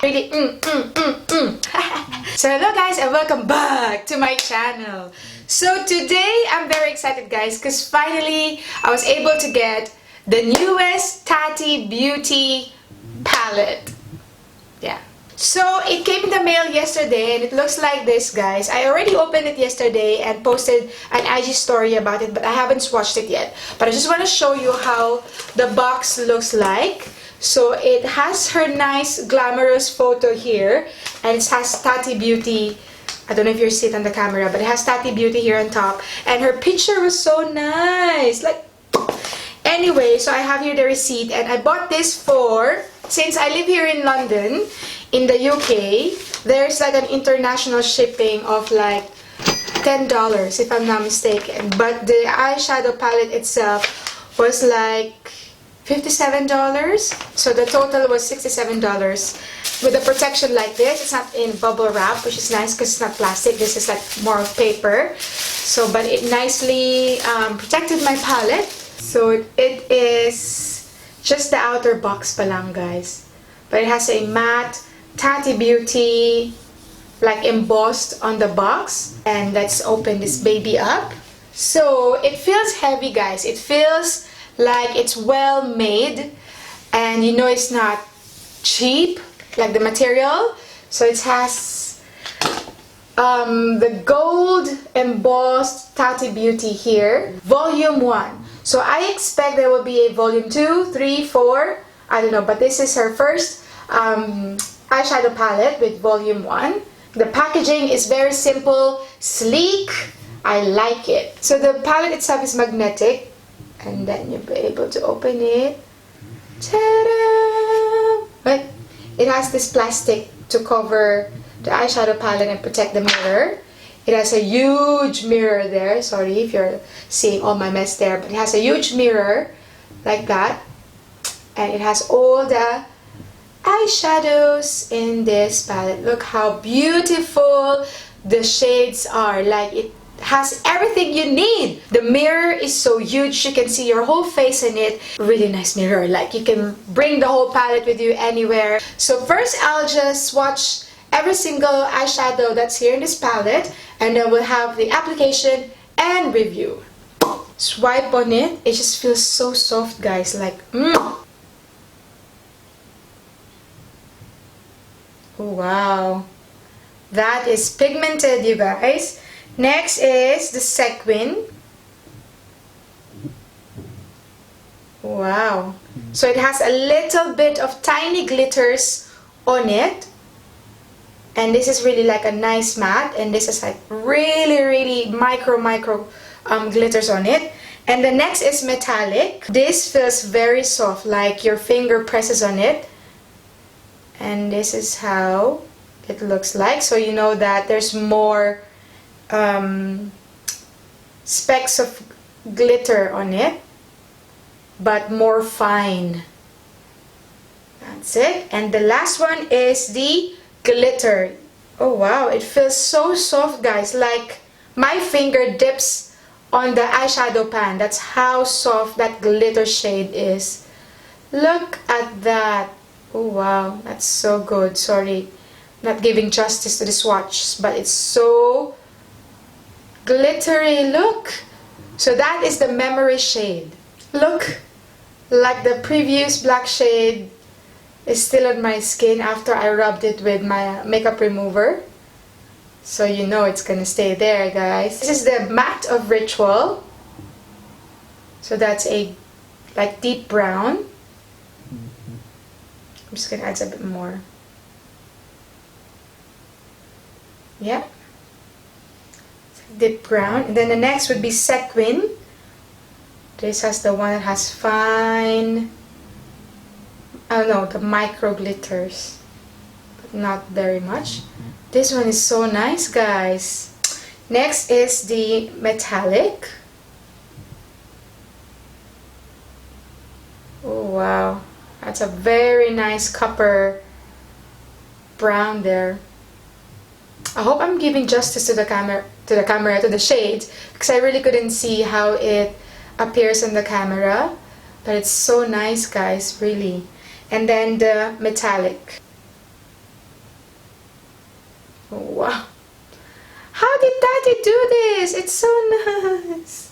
Really, So hello guys and welcome back to my channel. So today I'm very excited guys because finally I was able to get the newest Tati Beauty palette. Yeah. So it came in the mail yesterday and it looks like this guys. I already opened it yesterday and posted an IG story about it, but I haven't swatched it yet. But I just want to show you how the box looks like. So it has her nice glamorous photo here, and it has Tati Beauty. I don't know if you see it on the camera, but it has Tati Beauty here on top, and her picture was so nice. Like, anyway, so I have here the receipt, and I bought this for, since I live here in London, in the UK, there's like an international shipping of like $10 if I'm not mistaken, but the eyeshadow palette itself was like $57, so the total was $67 with a protection like this. It's not in bubble wrap, which is nice because it's not plastic. This is like more of paper, so but it nicely protected my palette. So it is just the outer box pa lang guys, but it has a matte Tati Beauty like embossed on the box, and let's open this baby up. So it feels heavy guys, it feels like it's well made, and you know it's not cheap, like the material. So it has the gold embossed Tati Beauty here, volume 1. So I expect there will be a volume 2, 3, 4, I don't know, but this is her first eyeshadow palette with volume 1. The packaging is very simple, sleek, I like it. So the palette itself is magnetic, and then you'll be able to open it. Ta-da! But it has this plastic to cover the eyeshadow palette and protect the mirror. It has a huge mirror there. Sorry if you're seeing all my mess there, but it has a huge mirror like that. And it has all the eyeshadows in this palette. Look how beautiful the shades are. Like, it has everything you need. The mirror is so huge, you can see your whole face in it. Really nice mirror, like you can bring the whole palette with you anywhere. So first I'll just swatch every single eyeshadow that's here in this palette, and then we'll have the application and review. Swipe on it, it just feels so soft guys, like Oh wow, that is pigmented you guys. Next is the sequin. Wow. So it has a little bit of tiny glitters on it. And this is really like a nice matte. And this is like really micro glitters on it. And the next is metallic. This feels very soft, like your finger presses on it. And this is how it looks like. So you know that there's more specks of glitter on it, but more fine. That's it. And the last one is the glitter. Oh wow, it feels so soft guys, like my finger dips on the eyeshadow pan. That's how soft that glitter shade is. Look at that. Oh wow, that's so good. Sorry, not giving justice to the swatches, but it's so glittery. Look, so that is the memory shade. Look, like the previous black shade is still on my skin after I rubbed it with my makeup remover, so you know it's gonna stay there guys. This is the matte of Ritual, so that's a like deep brown. I'm just gonna add a bit more. Yeah, deep brown. And then the next would be Sequin. This has the one that has fine, I don't know, the micro glitters, but not very much. This one is so nice guys. Next is the metallic. Oh wow, that's a very nice copper brown there. I hope I'm giving justice to the camera, to the shade, because I really couldn't see how it appears on the camera, but it's so nice guys, really. And then the metallic. Oh, wow. How did Tati do this? It's so nice.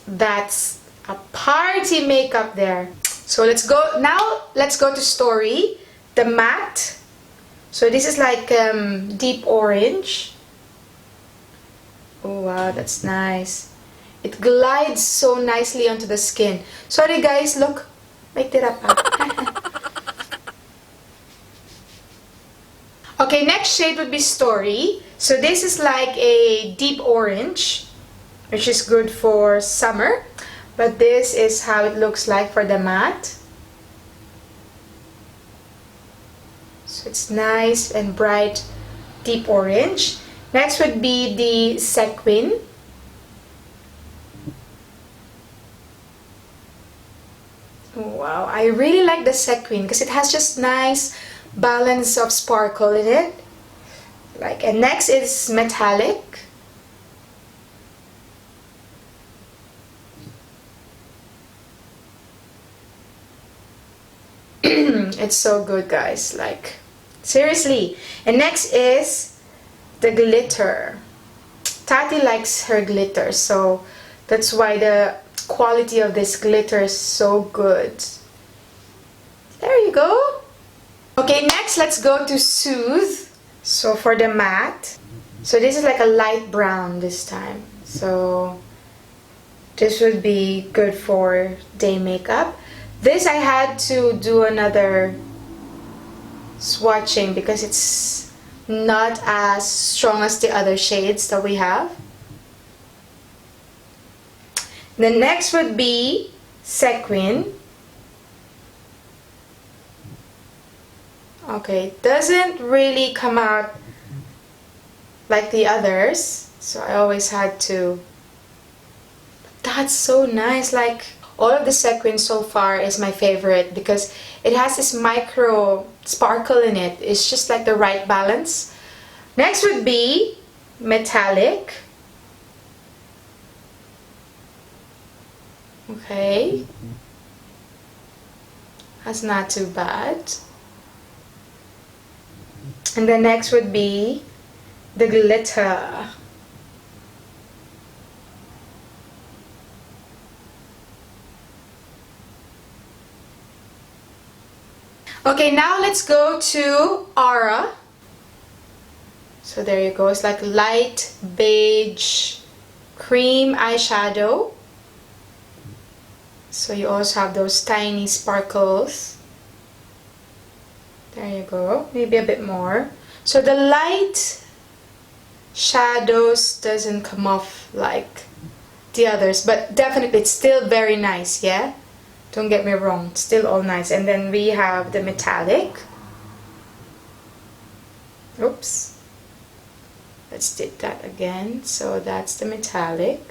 That's a party makeup there. So let's go now. Let's go to Story, the matte. So this is like deep orange. Oh wow, that's nice. It glides so nicely onto the skin. Sorry guys, look. Make it up. Okay, next shade would be Story. So this is like a deep orange, which is good for summer. But this is how it looks like for the matte. So it's nice and bright, deep orange. Next would be the Sequin. Wow, I really like the Sequin because it has just nice balance of sparkle in it. And next is Metallic. It's so good, guys, seriously. And next is the Glitter. Tati likes her glitter, so that's why the quality of this glitter is so good. There you go. Okay, next let's go to Soothe. So for the matte, so this is like a light brown this time. So this would be good for day makeup. This I had to do another swatching because it's not as strong as the other shades that we have. The next would be Sequin. Okay, it doesn't really come out like the others, so I always had to. That's so nice. All of the Sequins so far is my favorite because it has this micro sparkle in it. It's just like the right balance. Next would be Metallic. Okay, that's not too bad. And the next would be the Glitter. Okay, now let's go to Aura. So there you go. It's like light beige cream eyeshadow. So you also have those tiny sparkles. There you go. Maybe a bit more. So the light shadows doesn't come off like the others, but definitely it's still very nice, yeah? Don't get me wrong, still all nice. And then we have the Metallic. Oops. Let's do that again. So that's the Metallic.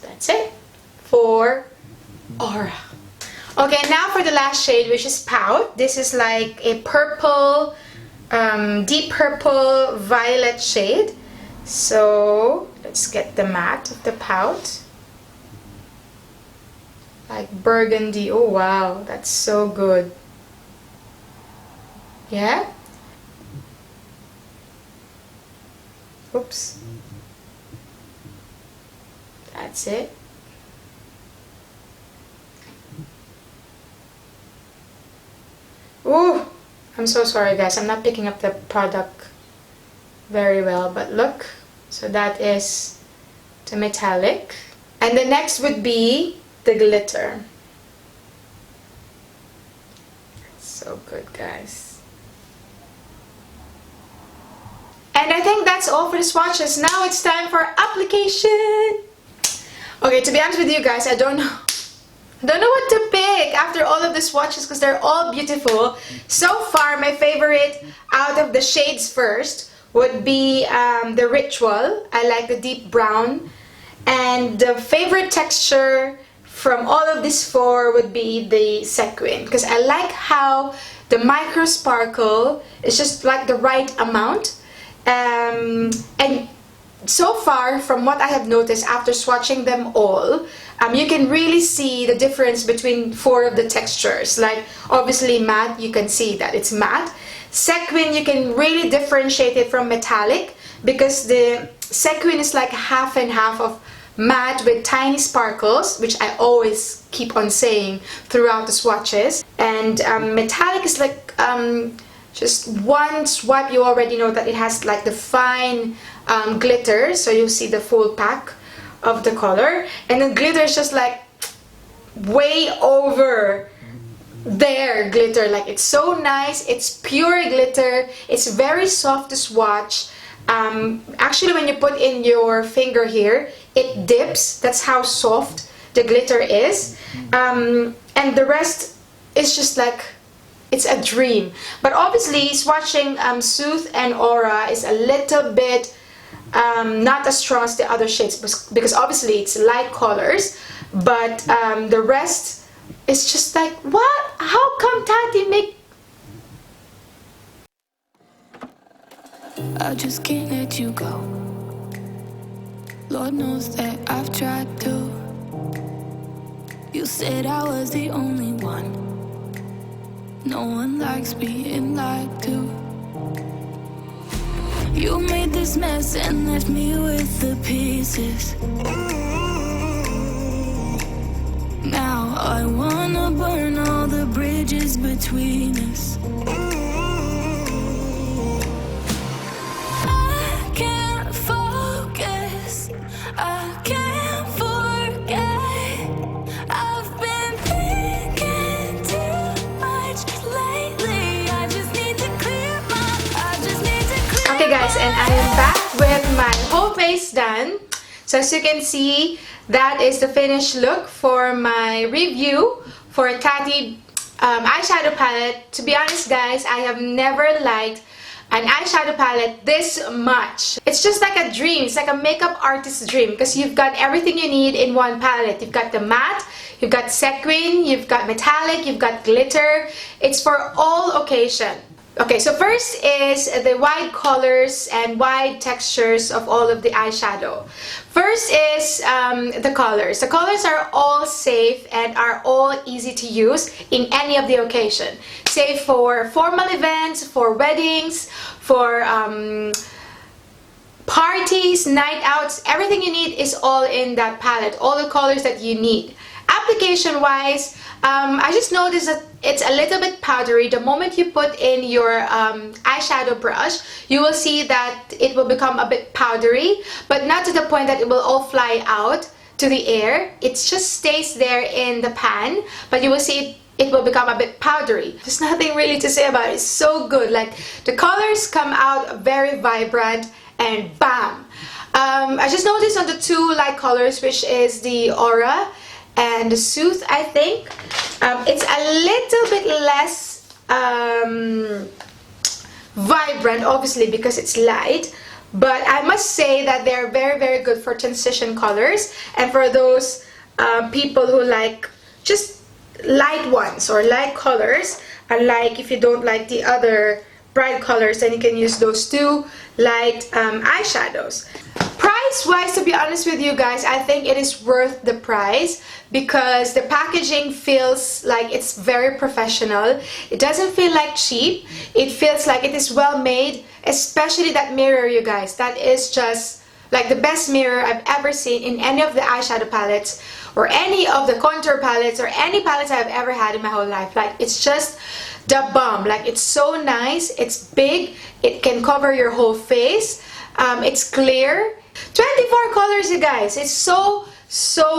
That's it for Aura. Okay, now for the last shade, which is Pout. This is like a purple, deep purple violet shade. So let's get the matte of the Pout. Like burgundy. Oh wow, that's so good. Yeah? Oops. That's it. Ooh, I'm so sorry guys, I'm not picking up the product very well, but look. So that is the Metallic. And the next would be the Glitter. So good, guys. And I think that's all for the swatches. Now it's time for application. Okay, to be honest with you guys, I don't know what to pick after all of the swatches because they're all beautiful. So far, my favorite out of the shades first would be the Ritual. I like the deep brown. And the favorite texture from all of these four would be the Sequin because I like how the micro sparkle is just like the right amount. And so far, from what I have noticed after swatching them all, you can really see the difference between 4 of the textures. Like, obviously matte, you can see that it's matte. Sequin, you can really differentiate it from metallic, because the sequin is like half and half of matte with tiny sparkles, which I always keep on saying throughout the swatches. And metallic is like just one swipe, you already know that it has like the fine glitter, so you see the full pack of the color. And then glitter is just like way over there glitter, like it's so nice, it's pure glitter, it's very soft to swatch. Actually, when you put in your finger here, it dips. That's how soft the glitter is. And the rest is just like, it's a dream. But obviously, swatching SOOTHE and Aura is a little bit not as strong as the other shades, because obviously it's light colors. But the rest is just like, what? How come Tati make... I just can't let you go. Lord knows that I've tried to. You said I was the only one. No one likes being lied to. You made this mess and left me with the pieces. Now I wanna burn all the bridges between us. I can't focus, I can't forget. I've been thinking too much lately. I just need to clear my, Okay guys, and I am back with my whole face done. So as you can see, that is the finished look for my review for Tati eyeshadow palette. To be honest guys, I have never liked an eyeshadow palette this much. It's just like a dream. It's like a makeup artist's dream, because you've got everything you need in one palette. You've got the matte, you've got sequin, you've got metallic, you've got glitter. It's for all occasion. Okay, so first is the wide colors and wide textures of all of the eyeshadow. First is the colors. The colors are all safe and are all easy to use in any of the occasion. Safe for formal events, for weddings, for parties, night outs. Everything you need is all in that palette. All the colors that you need. Application wise, I just noticed that it's a little bit powdery. The moment you put in your eyeshadow brush, you will see that it will become a bit powdery, but not to the point that it will all fly out to the air. It just stays there in the pan, but you will see it will become a bit powdery. There's nothing really to say about it. It's so good. Like, the colors come out very vibrant, and bam! I just noticed on the 2 light colors, which is the Aura and the SOOTHE, I think, it's a little bit less vibrant, obviously, because it's light. But I must say that they're very, very good for transition colors, and for those people who like just light ones or light colors. Unlike if you don't like the other bright colors, then you can use those 2 light eyeshadows. Price wise, to be honest with you guys, I think it is worth the price, because the packaging feels like it's very professional. It doesn't feel like cheap. It feels like it is well made, especially that mirror, you guys. That is just like the best mirror I've ever seen in any of the eyeshadow palettes, or any of the contour palettes, or any palettes I've ever had in my whole life. Like, it's just the bomb. Like, it's so nice, it's big, it can cover your whole face, it's clear. 24 colors, you guys. It's so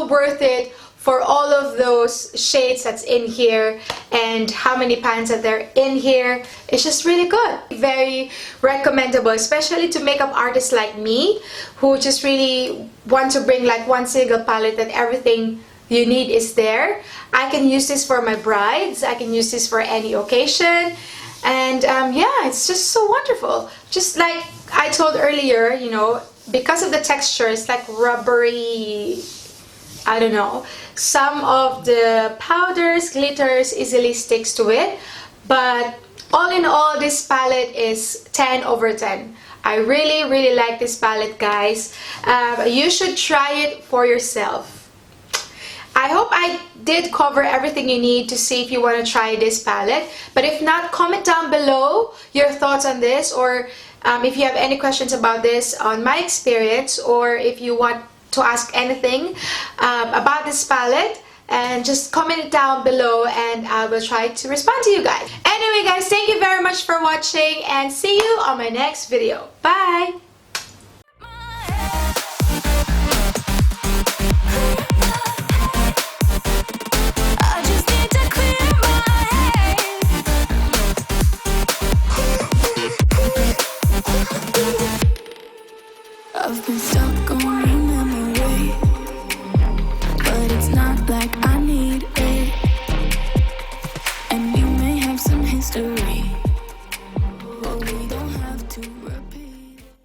worth it for all of those shades that's in here, and how many pans that they're in here. It's just really good. Very recommendable, especially to makeup artists like me, who just really want to bring like one single palette that everything you need is there. I can use this for my brides. I can use this for any occasion. And yeah, it's just so wonderful. Just like I told earlier, you know, because of the texture, it's like rubbery, I don't know. Some of the powders, glitters easily sticks to it. But all in all, this palette is 10 over 10. I really like this palette, guys. You should try it for yourself. I hope I did cover everything you need to see if you want to try this palette. But if not, comment down below your thoughts on this, or if you have any questions about this on my experience, or if you want to ask anything about this palette, and just comment it down below and I will try to respond to you guys. Anyway guys, thank you very much for watching and see you on my next video. Bye! I've been stuck